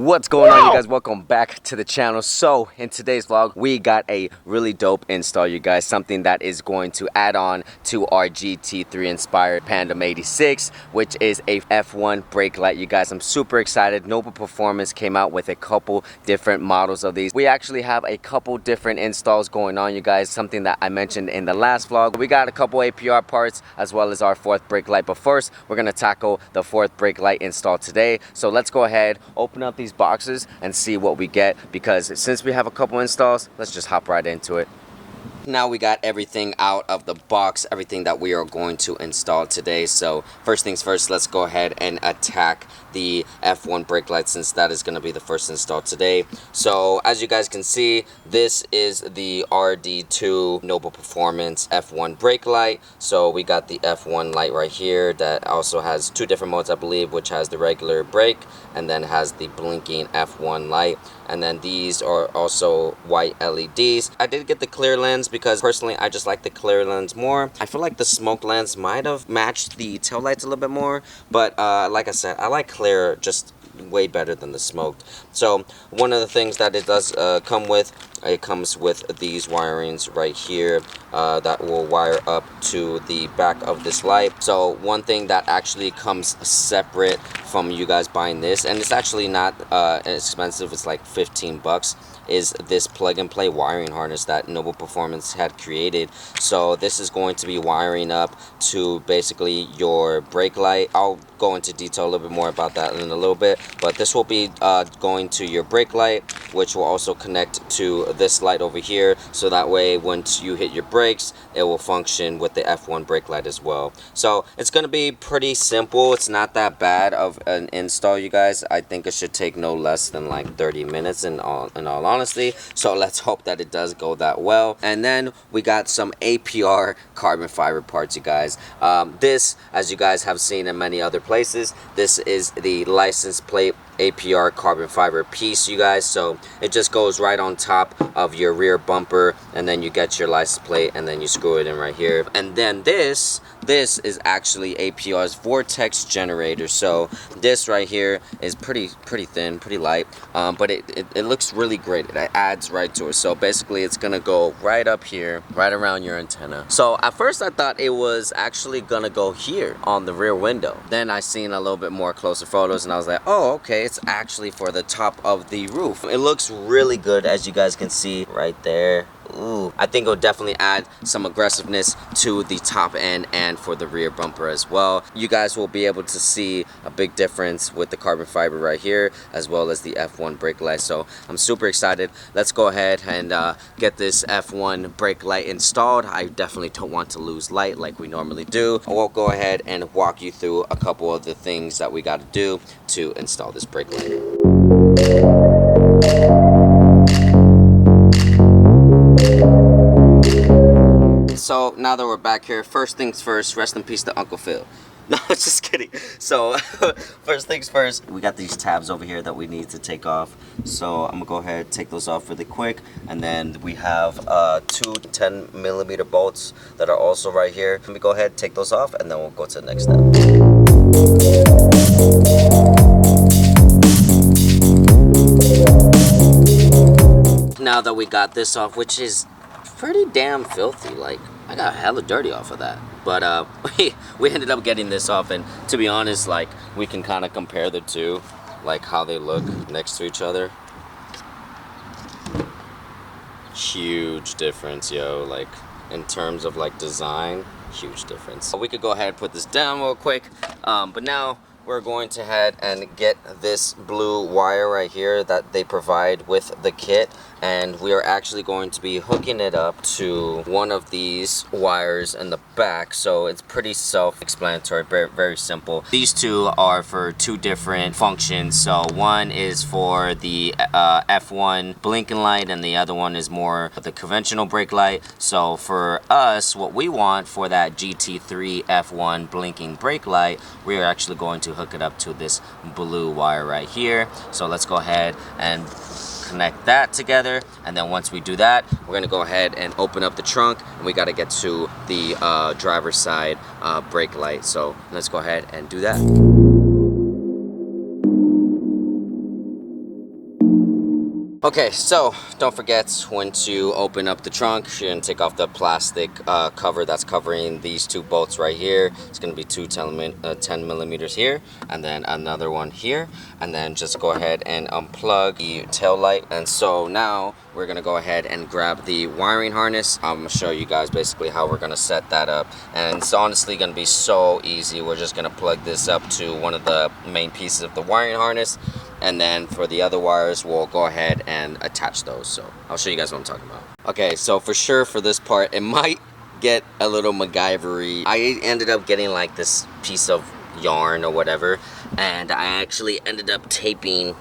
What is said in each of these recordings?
What's going on, you guys? Welcome back to the channel. So in today's vlog, we got a really dope install, you guys. Something that is going to add on to our GT3 inspired Pandem 86, which is a F1 brake light, you guys. I'm super excited. Noble Performance came out with a couple different models of these. We actually have a couple different installs going on, you guys. Something that I mentioned in the last vlog. We got a couple APR parts as well as our fourth brake light. But first, we're gonna tackle the fourth brake light install today. So let's go ahead, open up these boxes and see what we get, because since we have a couple installs, let's just hop right into it. Now we got everything out of the box, everything that we are going to install today. So first things first, let's go ahead and attack the F1 brake light, since that is going to be the first install today. So as you guys can see, this is the RD2 Noble Performance F1 brake light. So we got the F1 light right here that also has two different modes, I believe, which has the regular brake and then has the blinking F1 light. And then these are also white LEDs. I did get the clear lens because personally I just like the clear lens more. I feel like the smoke lens might have matched the tail lights a little bit more, but like I said, I like clear just way better than the smoked. So one of the things that it does come with, it comes with these wirings right here that will wire up to the back of this light. So one thing that actually comes separate from you guys buying this, and it's actually not expensive, it's like 15 bucks, is this plug and play wiring harness that Noble Performance had created. So this is going to be wiring up to basically your brake light. I'll go into detail a little bit more about that in a little bit, but this will be going to your brake light, which will also connect to this light over here, so that way once you hit your brakes, it will function with the F1 brake light as well. So it's going to be pretty simple. It's not that bad of an install, you guys. I think it should take no less than like 30 minutes in all honesty. So let's hope that it does go that well. And then we got some APR carbon fiber parts, you guys. This, as you guys have seen in many other places, this is the license plate APR carbon fiber piece, you guys. So it just goes right on top of your rear bumper, and then you get your license plate and then you screw it in right here. And then this is actually APR's vortex generator. So this right here is pretty thin, pretty light, but it looks really great. It adds right to it. So basically it's gonna go right up here, right around your antenna. So at first I thought it was actually gonna go here on the rear window. Then I seen a little bit more closer photos and I was like, oh, okay, it's actually for the top of the roof. It looks really good, as you guys can see right there. Ooh, I think it'll definitely add some aggressiveness to the top end and for the rear bumper as well. You guys will be able to see a big difference with the carbon fiber right here, as well as the F1 brake light. So I'm super excited. Let's go ahead and get this F1 brake light installed. I definitely don't want to lose light like we normally do. I will go ahead and walk you through a couple of the things that we got to do to install this brake light. So now that we're back here, first things first, rest in peace to Uncle Phil. No, just kidding. So first things first, we got these tabs over here that we need to take off. So I'm gonna go ahead and take those off really quick. And then we have two 10mm bolts that are also right here. Let me go ahead and take those off, and then we'll go to the next step. Now that we got this off, which is pretty damn filthy, like I got hella dirty off of that, but we ended up getting this off, and to be honest, like we can kind of compare the two, like how they look next to each other. Huge difference, yo, like in terms of like design, huge difference. We could go ahead and put this down real quick, but now we're going to head and get this blue wire right here that they provide with the kit, and we are actually going to be hooking it up to one of these wires in the back. So it's pretty self-explanatory, very simple. These two are for two different functions. So one is for the F1 blinking light, and the other one is more the conventional brake light. So for us, what we want for that GT3 F1 blinking brake light, we are actually going to hook it up to this blue wire right here. So let's go ahead and connect that together, and then once we do that, we're gonna go ahead and open up the trunk, and we got to get to the driver's side brake light. So let's go ahead and do that. Okay, so don't forget when to open up the trunk, you're gonna take off the plastic cover that's covering these two bolts right here. It's gonna be 10 millimeters here, and then another one here, and then just go ahead and unplug the tail light. And so now we're gonna go ahead and grab the wiring harness. I'm gonna show you guys basically how we're gonna set that up, and it's honestly gonna be so easy. We're just gonna plug this up to one of the main pieces of the wiring harness, and then for the other wires we'll go ahead and attach those. So I'll show you guys what I'm talking about. Okay, so for sure for this part it might get a little MacGyver-y. I ended up getting like this piece of yarn or whatever, and I actually ended up taping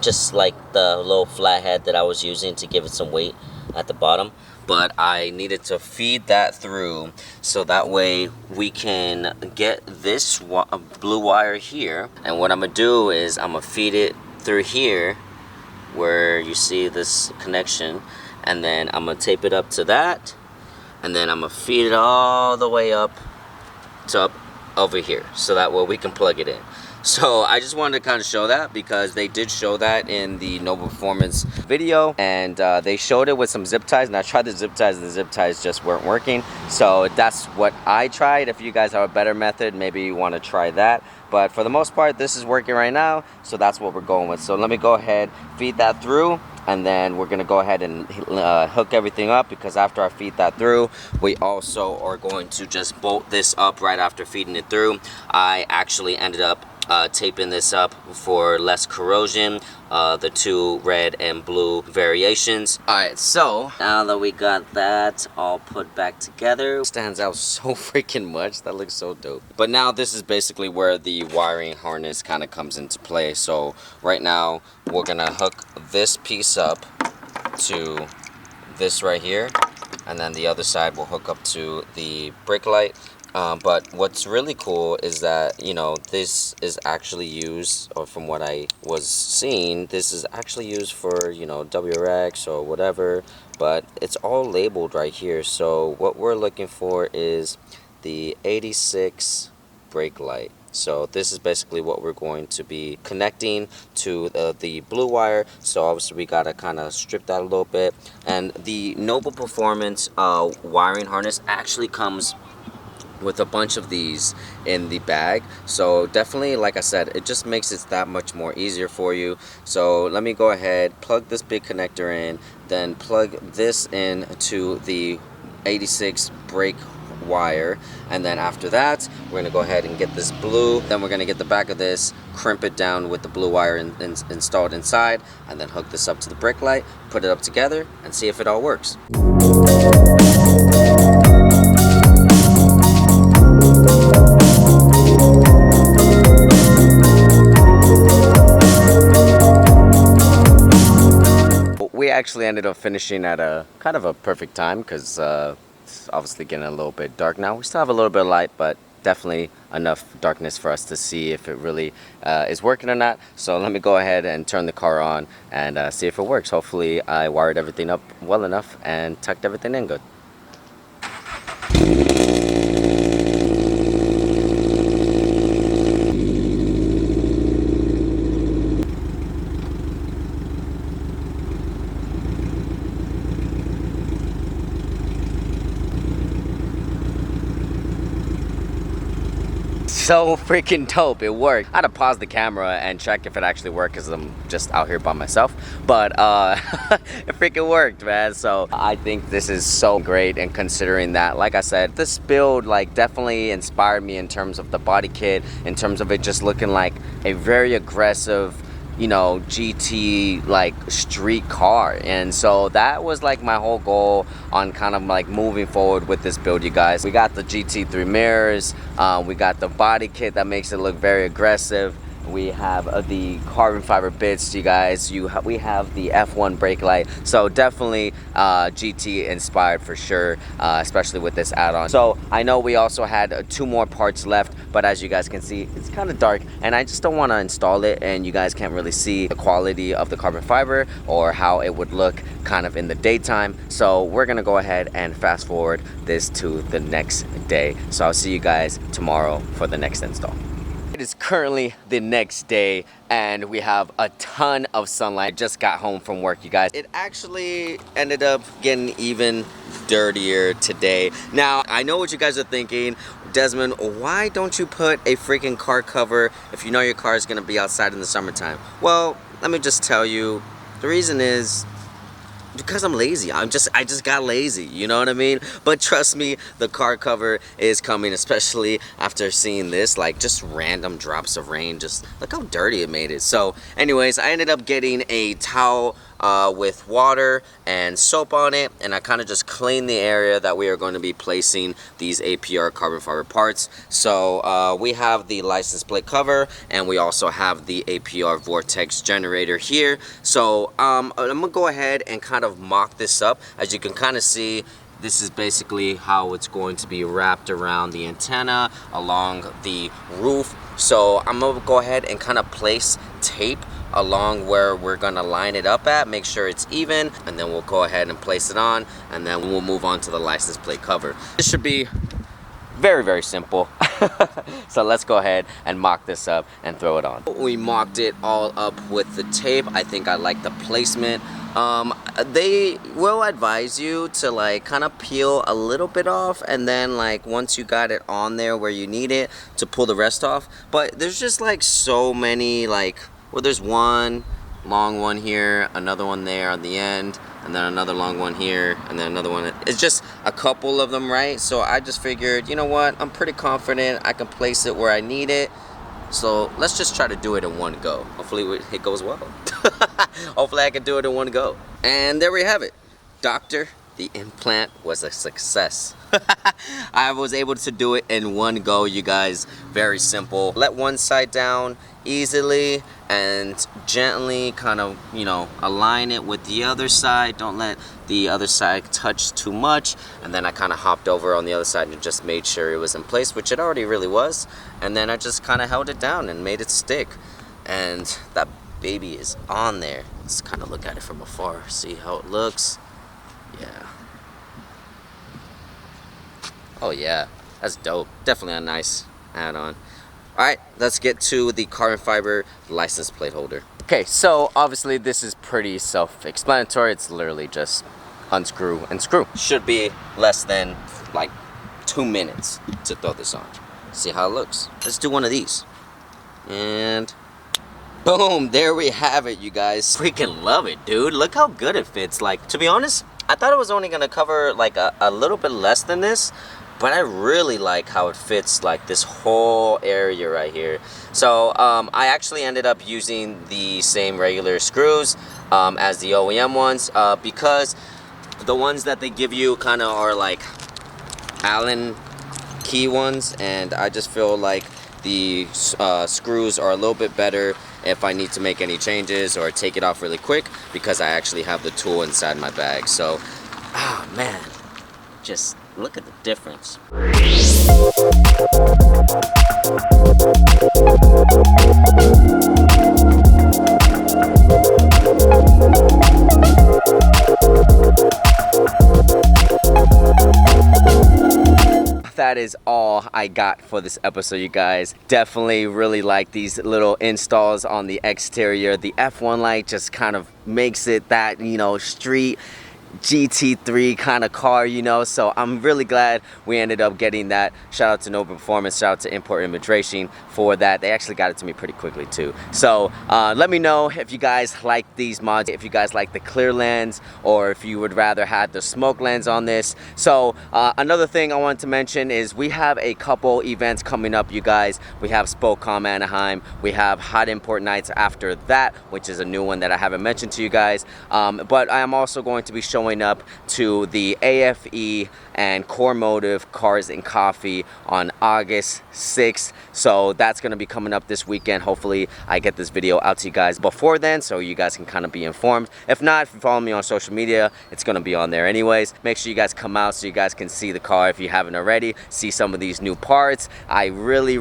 just like the little flathead that I was using to give it some weight at the bottom. But I needed to feed that through so that way we can get this blue wire here. And what I'm gonna do is I'm gonna feed it through here where you see this connection, and then I'm gonna tape it up to that, and then I'm gonna feed it all the way up to over here so that way we can plug it in. So I just wanted to kind of show that because they did show that in the Noble Performance video, and they showed it with some zip ties, and I tried the zip ties and the zip ties just weren't working. So that's what I tried. If you guys have a better method, maybe you want to try that. But for the most part, this is working right now, so that's what we're going with. So let me go ahead, feed that through, and then we're gonna go ahead and hook everything up, because after I feed that through, we also are going to just bolt this up right after feeding it through. I actually ended up taping this up for less corrosion, the two red and blue variations. Alright, so now that we got that all put back together, it stands out so freaking much. That looks so dope. But now this is basically where the wiring harness kind of comes into play. So right now we're gonna hook this piece up to this right here, and then the other side will hook up to the brake light. But what's really cool is that, you know, this is actually used, or from what I was seeing, this is actually used for, you know, WRX or whatever, but it's all labeled right here. So what we're looking for is the 86 brake light. So this is basically what we're going to be connecting to the blue wire. So obviously we gotta kind of strip that a little bit. And the Noble Performance wiring harness actually comes with a bunch of these in the bag, so definitely, like I said, it just makes it that much more easier for you. So let me go ahead, plug this big connector in, then plug this in to the 86 brake wire, and then after that we're gonna go ahead and get this blue, then we're gonna get the back of this, crimp it down with the blue wire installed inside, and then hook this up to the brake light, put it up together, and see if it all works. We actually ended up finishing at a kind of a perfect time, because it's obviously getting a little bit dark now. We still have a little bit of light, but definitely enough darkness for us to see if it really is working or not. So let me go ahead and turn the car on and see if it works. Hopefully I wired everything up well enough and tucked everything in good. So freaking dope, it worked. I had to pause the camera and check if it actually worked, because I'm just out here by myself, but it freaking worked, man. So I think this is so great, and considering that, like I said, this build like definitely inspired me in terms of the body kit, in terms of it just looking like a very aggressive, you know, GT like street car. And so that was like my whole goal on kind of like moving forward with this build, you guys. We got the GT3 mirrors, we got the body kit that makes it look very aggressive. We have the carbon fiber bits, you guys. We have the F1 brake light. So definitely GT inspired for sure, especially with this add-on. So I know we also had 2 more parts left, but as you guys can see, it's kind of dark, and I just don't want to install it and you guys can't really see the quality of the carbon fiber or how it would look kind of in the daytime. So we're gonna go ahead and fast forward this to the next day. So I'll see you guys tomorrow for the next install. It is currently the next day and we have a ton of sunlight. I just got home from work, you guys. It actually ended up getting even dirtier today. Now, I know what you guys are thinking. Desmond, why don't you put a freaking car cover if you know your car is gonna be outside in the summertime? Well, let me just tell you, the reason is because I'm lazy. I just got lazy, you know what I mean? But trust me, the car cover is coming, especially after seeing this, like just random drops of rain. Just look how dirty it made it. So anyways, I ended up getting a towel with water and soap on it, and I kind of just cleaned the area that we are going to be placing these APR carbon fiber parts. So we have the license plate cover, and we also have the APR vortex generator here. So I'm gonna go ahead and kind of mock this up. As you can kind of see, this is basically how it's going to be wrapped around the antenna along the roof. So I'm gonna go ahead and kind of place tape along where we're gonna line it up at, make sure it's even, and then we'll go ahead and place it on, and then we'll move on to the license plate cover. This should be very, very simple. So let's go ahead and mock this up and throw it on. We mocked it all up with the tape. I think I like the placement. They will advise you to like kind of peel a little bit off, and then like once you got it on there where you need it, to pull the rest off. But there's just like so many, like, well, there's one long one here, another one there on the end, and then another long one here, and then another one. It's just a couple of them, right? So I just figured, you know what, I'm pretty confident I can place it where I need it. So let's just try to do it in one go. Hopefully it goes well. Hopefully I can do it in one go. And there we have it. Doctor, the implant was a success. I was able to do it in one go, you guys. Very simple. Let one side down easily and gently kind of, you know, align it with the other side. Don't let the other side touch too much. And then I kind of hopped over on the other side and just made sure it was in place, which it already really was. And then I just kind of held it down and made it stick. And that baby is on there. Let's kind of look at it from afar, see how it looks. Yeah. Oh yeah, that's dope. Definitely a nice add-on. Alright, let's get to the carbon fiber license plate holder. Okay, so obviously this is pretty self-explanatory. It's literally just unscrew and screw. Should be less than like 2 minutes to throw this on. See how it looks. Let's do one of these. And boom, there we have it, you guys. Freaking love it, dude. Look how good it fits. Like, to be honest, I thought it was only gonna cover like a little bit less than this, but I really like how it fits like this whole area right here. So I actually ended up using the same regular screws as the OEM ones because the ones that they give you kind of are like Allen key ones, and I just feel like the screws are a little bit better if I need to make any changes or take it off really quick, because I actually have the tool inside my bag. So, ah man, just look at the difference. That is all I got for this episode, you guys. Definitely really like these little installs on the exterior. The F1 light just kind of makes it that, you know, street GT3 kind of car, you know. So I'm really glad we ended up getting that. Shout out to Nova Performance, shout out to Import Image Racing for that. They actually got it to me pretty quickly too. So let me know if you guys like these mods, if you guys like the clear lens, or if you would rather have the smoke lens on this. So another thing I wanted to mention is we have a couple events coming up, you guys. We have Spocom Anaheim, we have Hot Import Nights after that, which is a new one that I haven't mentioned to you guys, but I am also going to be showing up to the AFE and Core Motive Cars and Coffee on August 6th. So that's going to be coming up this weekend. Hopefully I get this video out to you guys before then, so you guys can kind of be informed. If not, if you follow me on social media, it's going to be on there anyways. Make sure you guys come out so you guys can see the car if you haven't already, see some of these new parts. I really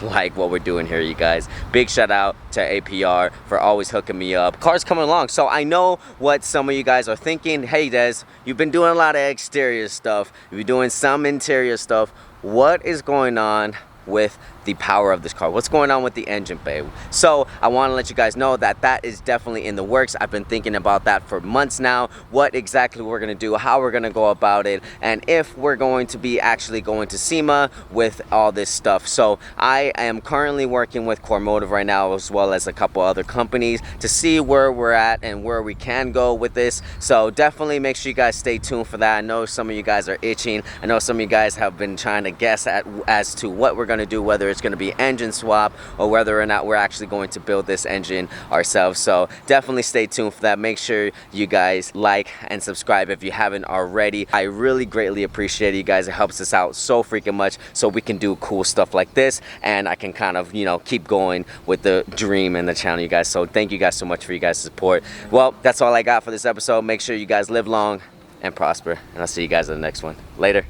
like what we're doing here, you guys. Big shout out to APR for always hooking me up. Cars coming along. So I know what some of you guys are thinking. Hey Des, you've been doing a lot of exterior stuff, you've been doing some interior stuff. What is going on with the power of this car, what's going on with the engine bay. So I want to let you guys know that that is definitely in the works. I've been thinking about that for months now, what exactly we're going to do, how we're going to go about it, and if we're going to be actually going to SEMA with all this stuff. So I am currently working with Cormotive right now, as well as a couple other companies, to see where we're at and where we can go with this. So definitely make sure you guys stay tuned for that. I know some of you guys are itching. I know some of you guys have been trying to guess as to what we're going to do, whether it's going to be engine swap or whether or not we're actually going to build this engine ourselves. So definitely stay tuned for that. Make sure you guys like and subscribe if you haven't already. I really greatly appreciate it, you guys. It helps us out so freaking much, so we can do cool stuff like this, and I can kind of, you know, keep going with the dream and the channel, you guys. So thank you guys so much for you guys' support. Well, that's all I got for this episode. Make sure you guys live long and prosper, and I'll see you guys in the next one. Later.